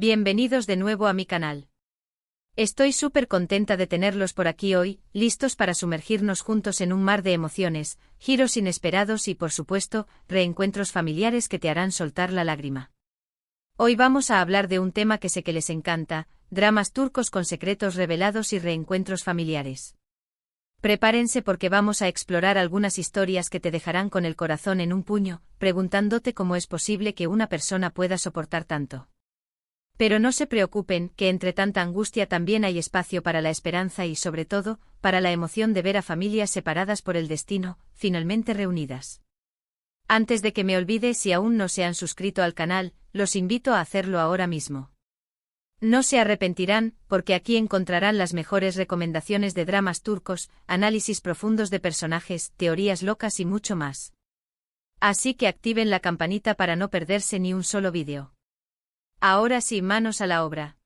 Bienvenidos de nuevo a mi canal. Estoy súper contenta de tenerlos por aquí hoy, listos para sumergirnos juntos en un mar de emociones, giros inesperados y, por supuesto, reencuentros familiares que te harán soltar la lágrima. Hoy vamos a hablar de un tema que sé que les encanta, dramas turcos con secretos revelados y reencuentros familiares. Prepárense porque vamos a explorar algunas historias que te dejarán con el corazón en un puño, preguntándote cómo es posible que una persona pueda soportar tanto. Pero no se preocupen, que entre tanta angustia también hay espacio para la esperanza y, sobre todo, para la emoción de ver a familias separadas por el destino, finalmente reunidas. Antes de que me olvide, si aún no se han suscrito al canal, los invito a hacerlo ahora mismo. No se arrepentirán, porque aquí encontrarán las mejores recomendaciones de dramas turcos, análisis profundos de personajes, teorías locas y mucho más. Así que activen la campanita para no perderse ni un solo vídeo. Ahora sí, manos a la obra.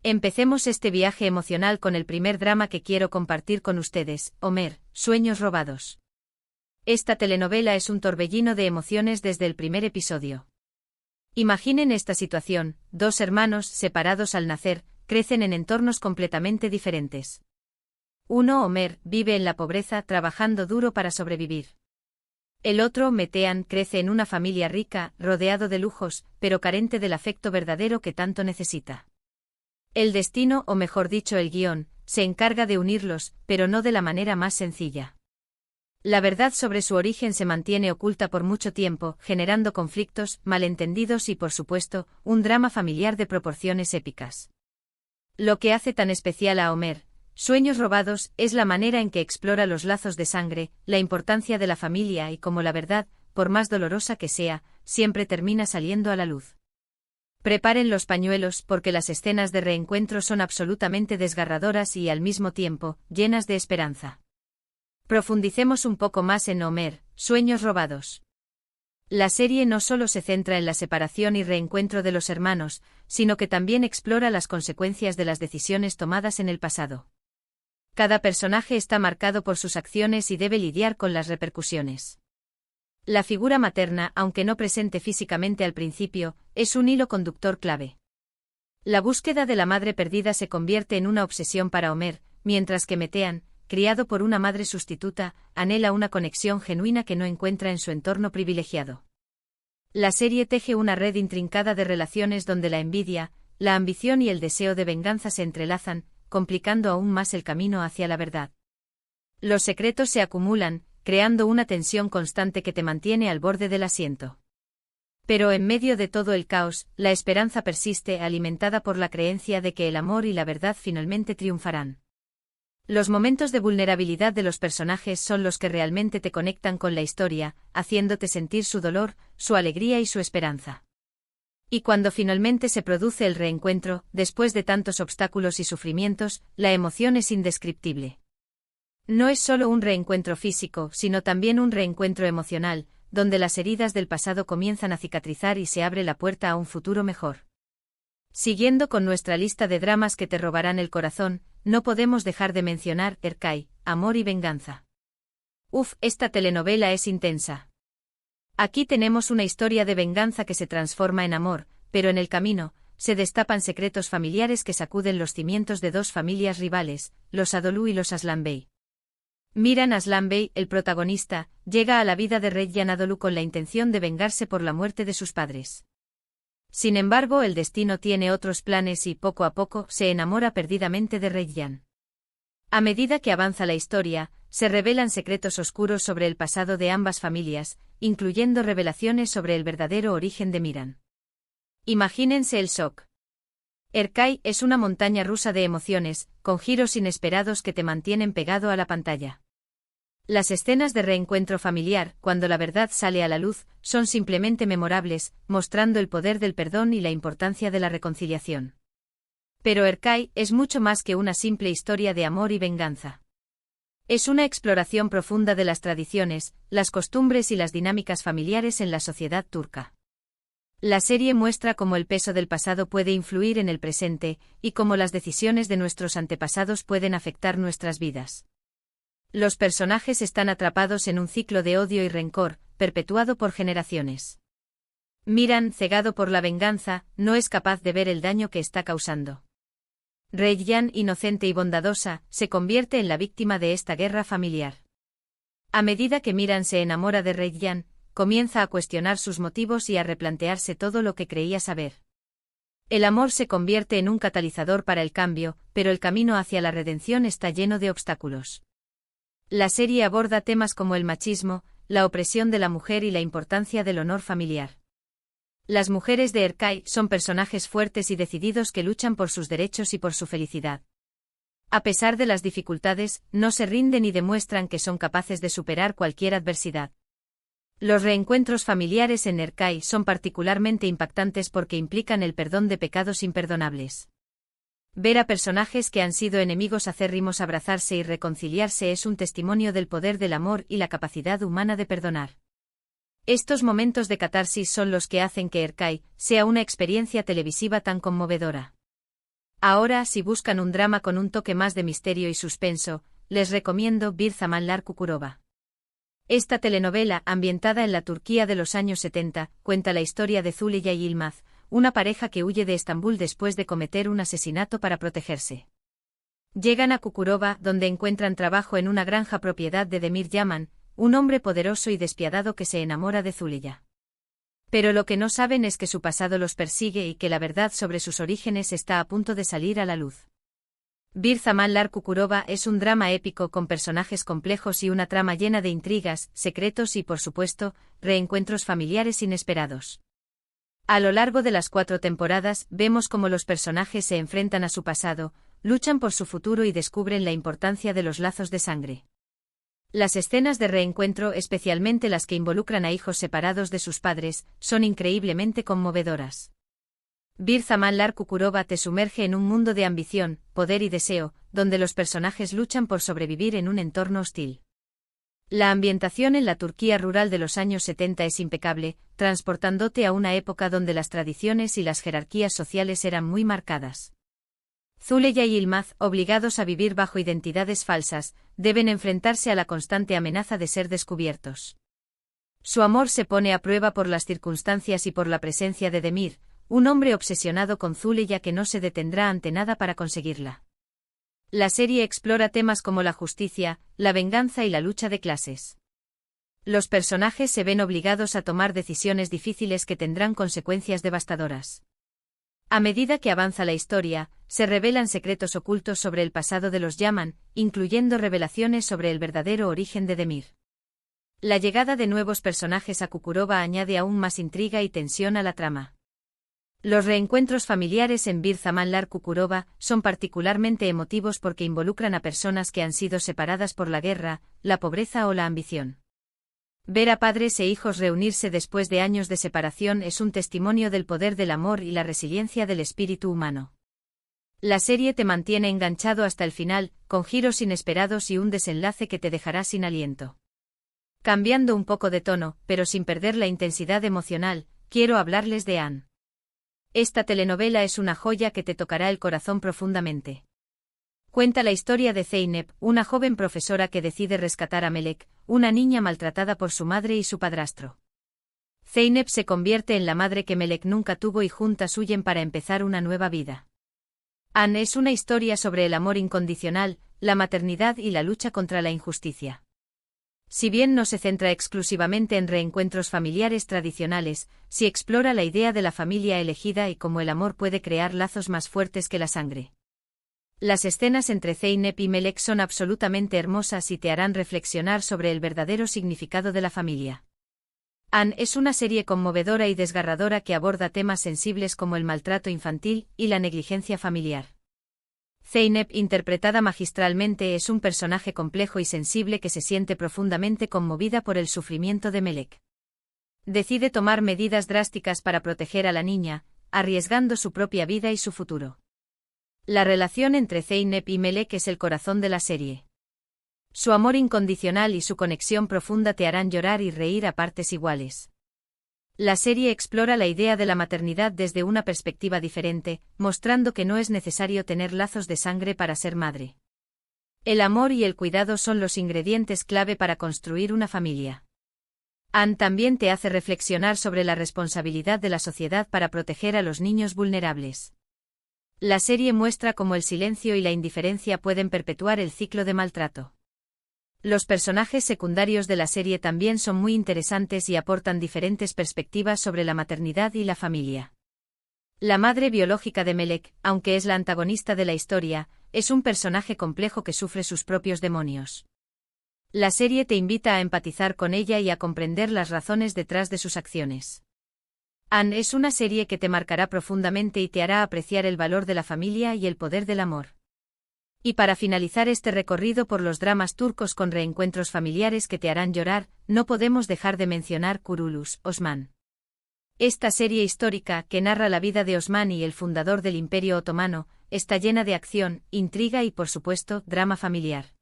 Empecemos este viaje emocional con el primer drama que quiero compartir con ustedes, Ömer, Sueños robados. Esta telenovela es un torbellino de emociones desde el primer episodio. Imaginen esta situación: dos hermanos, separados al nacer, crecen en entornos completamente diferentes. Uno, Ömer, vive en la pobreza trabajando duro para sobrevivir. El otro, Metehan, crece en una familia rica, rodeado de lujos, pero carente del afecto verdadero que tanto necesita. El destino, o mejor dicho el guión, se encarga de unirlos, pero no de la manera más sencilla. La verdad sobre su origen se mantiene oculta por mucho tiempo, generando conflictos, malentendidos y, por supuesto, un drama familiar de proporciones épicas. Lo que hace tan especial a Ömer, Sueños robados, es la manera en que explora los lazos de sangre, la importancia de la familia y cómo la verdad, por más dolorosa que sea, siempre termina saliendo a la luz. Preparen los pañuelos porque las escenas de reencuentro son absolutamente desgarradoras y, al mismo tiempo, llenas de esperanza. Profundicemos un poco más en Ömer, Sueños robados. La serie no solo se centra en la separación y reencuentro de los hermanos, sino que también explora las consecuencias de las decisiones tomadas en el pasado. Cada personaje está marcado por sus acciones y debe lidiar con las repercusiones. La figura materna, aunque no presente físicamente al principio, es un hilo conductor clave. La búsqueda de la madre perdida se convierte en una obsesión para Ömer, mientras que Metehan, criado por una madre sustituta, anhela una conexión genuina que no encuentra en su entorno privilegiado. La serie teje una red intrincada de relaciones donde la envidia, la ambición y el deseo de venganza se entrelazan, complicando aún más el camino hacia la verdad. Los secretos se acumulan, creando una tensión constante que te mantiene al borde del asiento. Pero en medio de todo el caos, la esperanza persiste, alimentada por la creencia de que el amor y la verdad finalmente triunfarán. Los momentos de vulnerabilidad de los personajes son los que realmente te conectan con la historia, haciéndote sentir su dolor, su alegría y su esperanza. Y cuando finalmente se produce el reencuentro, después de tantos obstáculos y sufrimientos, la emoción es indescriptible. No es solo un reencuentro físico, sino también un reencuentro emocional, donde las heridas del pasado comienzan a cicatrizar y se abre la puerta a un futuro mejor. Siguiendo con nuestra lista de dramas que te robarán el corazón, no podemos dejar de mencionar Erkay, Amor y venganza. Esta telenovela es intensa. Aquí tenemos una historia de venganza que se transforma en amor, pero en el camino, se destapan secretos familiares que sacuden los cimientos de dos familias rivales, los Anadolu y los Aslanbey. Miran Aslanbey, el protagonista, llega a la vida de Rejyan Anadolu con la intención de vengarse por la muerte de sus padres. Sin embargo, el destino tiene otros planes y, poco a poco, se enamora perdidamente de Rejyan. A medida que avanza la historia, se revelan secretos oscuros sobre el pasado de ambas familias, incluyendo revelaciones sobre el verdadero origen de Miran. Imagínense el shock. Erkay es una montaña rusa de emociones, con giros inesperados que te mantienen pegado a la pantalla. Las escenas de reencuentro familiar, cuando la verdad sale a la luz, son simplemente memorables, mostrando el poder del perdón y la importancia de la reconciliación. Pero Erkay es mucho más que una simple historia de amor y venganza. Es una exploración profunda de las tradiciones, las costumbres y las dinámicas familiares en la sociedad turca. La serie muestra cómo el peso del pasado puede influir en el presente, y cómo las decisiones de nuestros antepasados pueden afectar nuestras vidas. Los personajes están atrapados en un ciclo de odio y rencor, perpetuado por generaciones. Miran, cegado por la venganza, no es capaz de ver el daño que está causando. Rei-Yan, inocente y bondadosa, se convierte en la víctima de esta guerra familiar. A medida que Miran se enamora de Rei-Yan, comienza a cuestionar sus motivos y a replantearse todo lo que creía saber. El amor se convierte en un catalizador para el cambio, pero el camino hacia la redención está lleno de obstáculos. La serie aborda temas como el machismo, la opresión de la mujer y la importancia del honor familiar. Las mujeres de Erkai son personajes fuertes y decididos que luchan por sus derechos y por su felicidad. A pesar de las dificultades, no se rinden y demuestran que son capaces de superar cualquier adversidad. Los reencuentros familiares en Erkai son particularmente impactantes porque implican el perdón de pecados imperdonables. Ver a personajes que han sido enemigos acérrimos abrazarse y reconciliarse es un testimonio del poder del amor y la capacidad humana de perdonar. Estos momentos de catarsis son los que hacen que Erkai sea una experiencia televisiva tan conmovedora. Ahora, si buscan un drama con un toque más de misterio y suspenso, les recomiendo Bir Zamanlar Kukurova. Esta telenovela, ambientada en la Turquía de los años 70, cuenta la historia de Zuleyha y Yılmaz, una pareja que huye de Estambul después de cometer un asesinato para protegerse. Llegan a Kukurova, donde encuentran trabajo en una granja propiedad de Demir Yaman, un hombre poderoso y despiadado que se enamora de Zuleyha. Pero lo que no saben es que su pasado los persigue y que la verdad sobre sus orígenes está a punto de salir a la luz. Bir Zamanlar Kukurova es un drama épico con personajes complejos y una trama llena de intrigas, secretos y, por supuesto, reencuentros familiares inesperados. A lo largo de las 4 temporadas, vemos cómo los personajes se enfrentan a su pasado, luchan por su futuro y descubren la importancia de los lazos de sangre. Las escenas de reencuentro, especialmente las que involucran a hijos separados de sus padres, son increíblemente conmovedoras. Bir Zamanlar Kukurova te sumerge en un mundo de ambición, poder y deseo, donde los personajes luchan por sobrevivir en un entorno hostil. La ambientación en la Turquía rural de los años 70 es impecable, transportándote a una época donde las tradiciones y las jerarquías sociales eran muy marcadas. Zuleyha y Yılmaz, obligados a vivir bajo identidades falsas, deben enfrentarse a la constante amenaza de ser descubiertos. Su amor se pone a prueba por las circunstancias y por la presencia de Demir, un hombre obsesionado con Zuleyha que no se detendrá ante nada para conseguirla. La serie explora temas como la justicia, la venganza y la lucha de clases. Los personajes se ven obligados a tomar decisiones difíciles que tendrán consecuencias devastadoras. A medida que avanza la historia, se revelan secretos ocultos sobre el pasado de los Yaman, incluyendo revelaciones sobre el verdadero origen de Demir. La llegada de nuevos personajes a Kukurova añade aún más intriga y tensión a la trama. Los reencuentros familiares en Bir Zamanlar Kukurova son particularmente emotivos porque involucran a personas que han sido separadas por la guerra, la pobreza o la ambición. Ver a padres e hijos reunirse después de años de separación es un testimonio del poder del amor y la resiliencia del espíritu humano. La serie te mantiene enganchado hasta el final, con giros inesperados y un desenlace que te dejará sin aliento. Cambiando un poco de tono, pero sin perder la intensidad emocional, quiero hablarles de Anne. Esta telenovela es una joya que te tocará el corazón profundamente. Cuenta la historia de Zeynep, una joven profesora que decide rescatar a Melek, una niña maltratada por su madre y su padrastro. Zeynep se convierte en la madre que Melek nunca tuvo y juntas huyen para empezar una nueva vida. Anne es una historia sobre el amor incondicional, la maternidad y la lucha contra la injusticia. Si bien no se centra exclusivamente en reencuentros familiares tradicionales, sí explora la idea de la familia elegida y cómo el amor puede crear lazos más fuertes que la sangre. Las escenas entre Zeynep y Melek son absolutamente hermosas y te harán reflexionar sobre el verdadero significado de la familia. Anne es una serie conmovedora y desgarradora que aborda temas sensibles como el maltrato infantil y la negligencia familiar. Zeynep, interpretada magistralmente, es un personaje complejo y sensible que se siente profundamente conmovida por el sufrimiento de Melek. Decide tomar medidas drásticas para proteger a la niña, arriesgando su propia vida y su futuro. La relación entre Zeynep y Melek es el corazón de la serie. Su amor incondicional y su conexión profunda te harán llorar y reír a partes iguales. La serie explora la idea de la maternidad desde una perspectiva diferente, mostrando que no es necesario tener lazos de sangre para ser madre. El amor y el cuidado son los ingredientes clave para construir una familia. Anne también te hace reflexionar sobre la responsabilidad de la sociedad para proteger a los niños vulnerables. La serie muestra cómo el silencio y la indiferencia pueden perpetuar el ciclo de maltrato. Los personajes secundarios de la serie también son muy interesantes y aportan diferentes perspectivas sobre la maternidad y la familia. La madre biológica de Melek, aunque es la antagonista de la historia, es un personaje complejo que sufre sus propios demonios. La serie te invita a empatizar con ella y a comprender las razones detrás de sus acciones. Anne es una serie que te marcará profundamente y te hará apreciar el valor de la familia y el poder del amor. Y para finalizar este recorrido por los dramas turcos con reencuentros familiares que te harán llorar, no podemos dejar de mencionar Kurulus, Osman. Esta serie histórica, que narra la vida de Osman y el fundador del Imperio Otomano, está llena de acción, intriga y, por supuesto, drama familiar.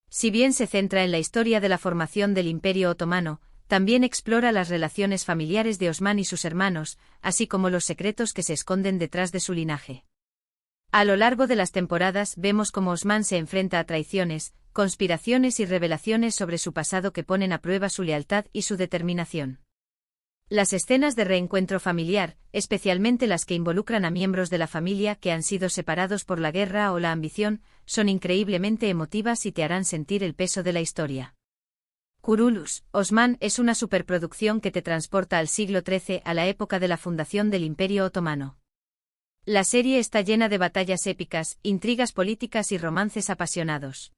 Si bien se centra en la historia de la formación del Imperio Otomano, también explora las relaciones familiares de Osman y sus hermanos, así como los secretos que se esconden detrás de su linaje. A lo largo de las temporadas vemos cómo Osman se enfrenta a traiciones, conspiraciones y revelaciones sobre su pasado que ponen a prueba su lealtad y su determinación. Las escenas de reencuentro familiar, especialmente las que involucran a miembros de la familia que han sido separados por la guerra o la ambición, son increíblemente emotivas y te harán sentir el peso de la historia. Kurulus, Osman es una superproducción que te transporta al siglo XIII, a la época de la fundación del Imperio Otomano. La serie está llena de batallas épicas, intrigas políticas y romances apasionados.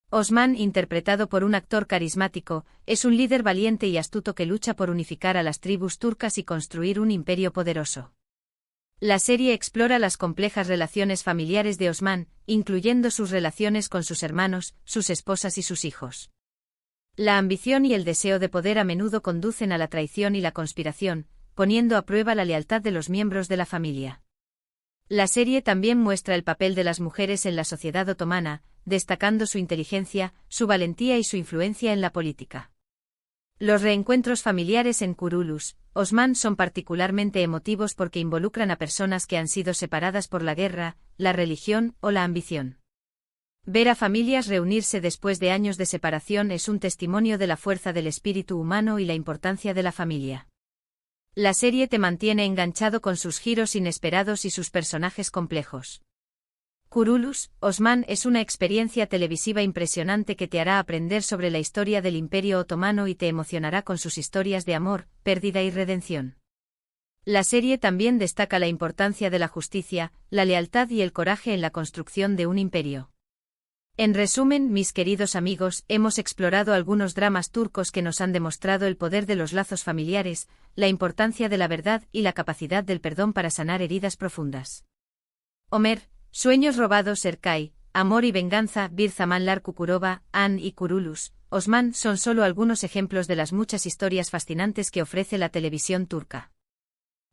Osman, interpretado por un actor carismático, es un líder valiente y astuto que lucha por unificar a las tribus turcas y construir un imperio poderoso. La serie explora las complejas relaciones familiares de Osman, incluyendo sus relaciones con sus hermanos, sus esposas y sus hijos. La ambición y el deseo de poder a menudo conducen a la traición y la conspiración, poniendo a prueba la lealtad de los miembros de la familia. La serie también muestra el papel de las mujeres en la sociedad otomana, destacando su inteligencia, su valentía y su influencia en la política. Los reencuentros familiares en Kurulus, Osman son particularmente emotivos porque involucran a personas que han sido separadas por la guerra, la religión o la ambición. Ver a familias reunirse después de años de separación es un testimonio de la fuerza del espíritu humano y la importancia de la familia. La serie te mantiene enganchado con sus giros inesperados y sus personajes complejos. Kurulus, Osman es una experiencia televisiva impresionante que te hará aprender sobre la historia del Imperio Otomano y te emocionará con sus historias de amor, pérdida y redención. La serie también destaca la importancia de la justicia, la lealtad y el coraje en la construcción de un imperio. En resumen, mis queridos amigos, hemos explorado algunos dramas turcos que nos han demostrado el poder de los lazos familiares, la importancia de la verdad y la capacidad del perdón para sanar heridas profundas. Ömer, Sueños robados, Erkay, Amor y venganza, Bir Zamanlar Kukurova, Anne y Kurulus, Osman son solo algunos ejemplos de las muchas historias fascinantes que ofrece la televisión turca.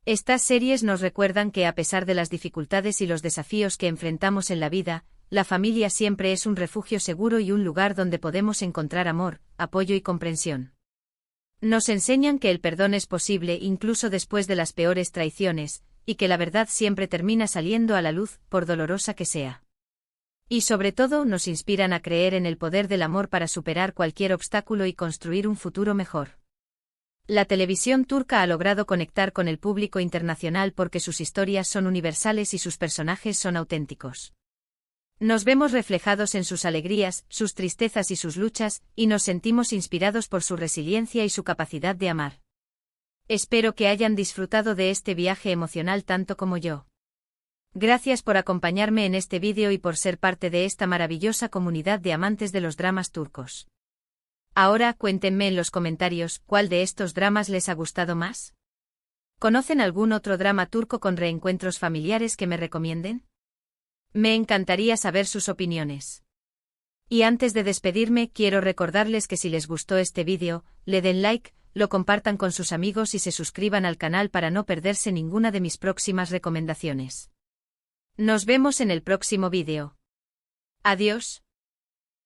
Estas series nos recuerdan que a pesar de las dificultades y los desafíos que enfrentamos en la vida, la familia siempre es un refugio seguro y un lugar donde podemos encontrar amor, apoyo y comprensión. Nos enseñan que el perdón es posible incluso después de las peores traiciones, y que la verdad siempre termina saliendo a la luz, por dolorosa que sea. Y sobre todo nos inspiran a creer en el poder del amor para superar cualquier obstáculo y construir un futuro mejor. La televisión turca ha logrado conectar con el público internacional porque sus historias son universales y sus personajes son auténticos. Nos vemos reflejados en sus alegrías, sus tristezas y sus luchas, y nos sentimos inspirados por su resiliencia y su capacidad de amar. Espero que hayan disfrutado de este viaje emocional tanto como yo. Gracias por acompañarme en este vídeo y por ser parte de esta maravillosa comunidad de amantes de los dramas turcos. Ahora cuéntenme en los comentarios cuál de estos dramas les ha gustado más. ¿Conocen algún otro drama turco con reencuentros familiares que me recomienden? Me encantaría saber sus opiniones. Y antes de despedirme, quiero recordarles que si les gustó este vídeo, le den like, lo compartan con sus amigos y se suscriban al canal para no perderse ninguna de mis próximas recomendaciones. Nos vemos en el próximo vídeo. Adiós.